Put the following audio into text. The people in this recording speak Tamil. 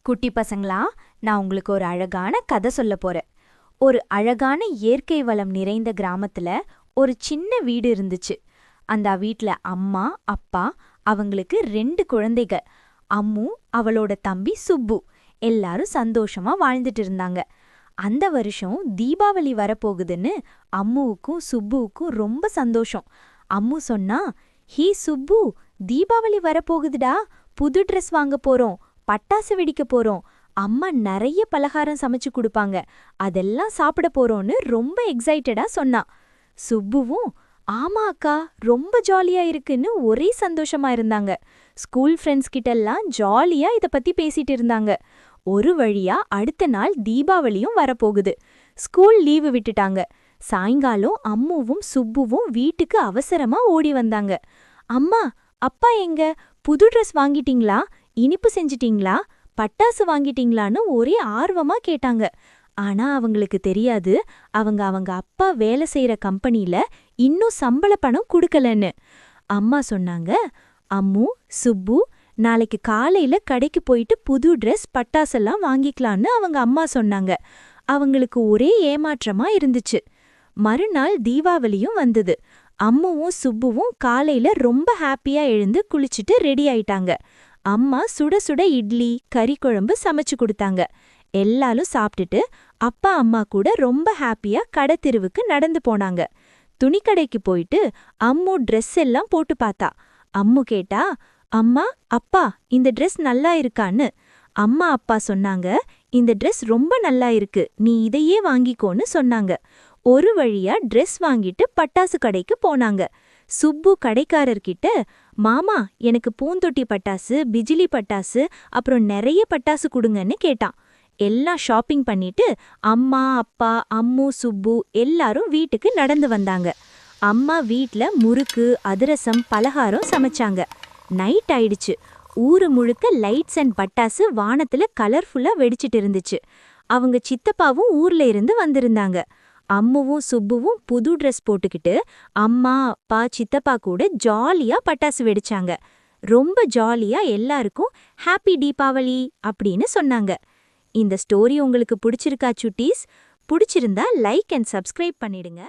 குட்டி பசங்களா, நான் உங்களுக்கு ஒரு அழகான கதை சொல்ல போறேன். ஒரு அழகான இயற்கை வளம் நிறைந்த கிராமத்துல ஒரு சின்ன வீடு இருந்துச்சு. அந்த வீட்ல அம்மா, அப்பா, அவங்களுக்கு 2 குழந்தைக. அம்மு, அவளோட தம்பி சுப்பு. எல்லாரும் சந்தோஷமா வாழ்ந்துட்டு இருந்தாங்க. அந்த வருஷம் தீபாவளி வரப்போகுதுன்னு அம்முவுக்கும் சுப்புவுக்கும் ரொம்ப சந்தோஷம். அம்மு சொன்னா, ஹீ சுப்பு, தீபாவளி வரப்போகுதுடா, புது ட்ரெஸ் வாங்க போறோம், பட்டாசு வெடிக்க போறோம், அம்மா நிறைய பலகாரம் சமைச்சு கொடுப்பாங்க, அதெல்லாம் சாப்பிட போறோம்னு ரொம்ப எக்ஸைட்டடா சொன்னா. சுப்புவும் ஆமா அக்கா, ரொம்ப ஜாலியா இருக்குன்னு ஒரே சந்தோஷமா இருந்தாங்க. ஸ்கூல் ஃப்ரெண்ட்ஸ் கிட்டெல்லாம் ஜாலியா இத பத்தி பேசிட்டு இருந்தாங்க. ஒரு வழியா அடுத்த நாள் தீபாவளியும் வரப்போகுது. ஸ்கூல் லீவு விட்டுட்டாங்க. சாயங்காலம் அம்முவும் சுப்புவும் வீட்டுக்கு அவசரமா ஓடி வந்தாங்க. அம்மா, அப்பா எங்க? புது ட்ரெஸ் வாங்கிட்டீங்களா? இனிப்பு செஞ்சிட்டீங்களா? பட்டாசு வாங்கிட்டீங்களான்னு ஒரே ஆர்வமா கேட்டாங்க. ஆனா அவங்களுக்கு தெரியாது, அவங்க அப்பா வேலை செய்யற கம்பெனில இன்னும் சம்பள பணம் குடுக்கலன்னு. அம்மா சொன்னாங்க, அம்மு, சுப்பு, நாளைக்கு காலையில கடைக்கு போயிட்டு புது ட்ரெஸ் பட்டாசெல்லாம் வாங்கிக்கலான்னு அவங்க அம்மா சொன்னாங்க. அவங்களுக்கு ஒரே ஏமாற்றமா இருந்துச்சு. மறுநாள் தீபாவளியும் வந்தது. அம்முவும் சுப்புவும் காலையில ரொம்ப ஹாப்பியா எழுந்து குளிச்சுட்டு ரெடி ஆயிட்டாங்க. அம்மா சுட சுட இட்லி, கறி குழம்பு சமைச்சு கொடுத்தாங்க. எல்லாரும் சாப்பிட்டுட்டு அப்பா அம்மா கூட ரொம்ப ஹாப்பியா கடை தெருவுக்கு நடந்து போனாங்க. துணிக்கடைக்கு போயிட்டு அம்மு ட்ரெஸ் எல்லாம் போட்டு பார்த்தா. அம்மு கேட்டா, அம்மா, அப்பா, இந்த ட்ரெஸ் நல்லா இருக்கான்னு. அம்மா அப்பா சொன்னாங்க, இந்த ட்ரெஸ் ரொம்ப நல்லா இருக்கு, நீ இதையே வாங்கிக்கோன்னு சொன்னாங்க. ஒரு வழியா ட்ரெஸ் வாங்கிட்டு பட்டாசு கடைக்கு போனாங்க. சுப்பு கடைக்காரர்கிட்ட, மாமா, எனக்கு பூந்தொட்டி பட்டாசு, பிஜிலி பட்டாசு, அப்புறம் நிறைய பட்டாசு கொடுங்கன்னு கேட்டான். எல்லாம் ஷாப்பிங் பண்ணிட்டு அம்மா, அப்பா, அம்மு, சுப்பு எல்லாரும் வீட்டுக்கு நடந்து வந்தாங்க. அம்மா வீட்ல முறுக்கு, அதிரசம், பலகாரம் சமைச்சாங்க. நைட் ஆயிடுச்சு. ஊரு முழுக்க லைட்ஸ் அண்ட் பட்டாசு வானத்துல கலர்ஃபுல்லா வெடிச்சிட்டு இருந்துச்சு. அவங்க சித்தப்பாவும் ஊர்ல இருந்து வந்திருந்தாங்க. அம்முவும் சுப்புவும் புது ட்ரெஸ் போட்டுக்கிட்டு அம்மா, அப்பா, சித்தப்பா கூட ஜாலியா பட்டாசு வெடிச்சாங்க. ரொம்ப ஜாலியா எல்லாருக்கும் ஹாப்பி தீபாவளி அப்படின்னு சொன்னாங்க. இந்த ஸ்டோரி உங்களுக்கு பிடிச்சிருக்கா சுட்டீஸ்? பிடிச்சிருந்தா லைக் அண்ட் சப்ஸ்கிரைப் பண்ணிடுங்க.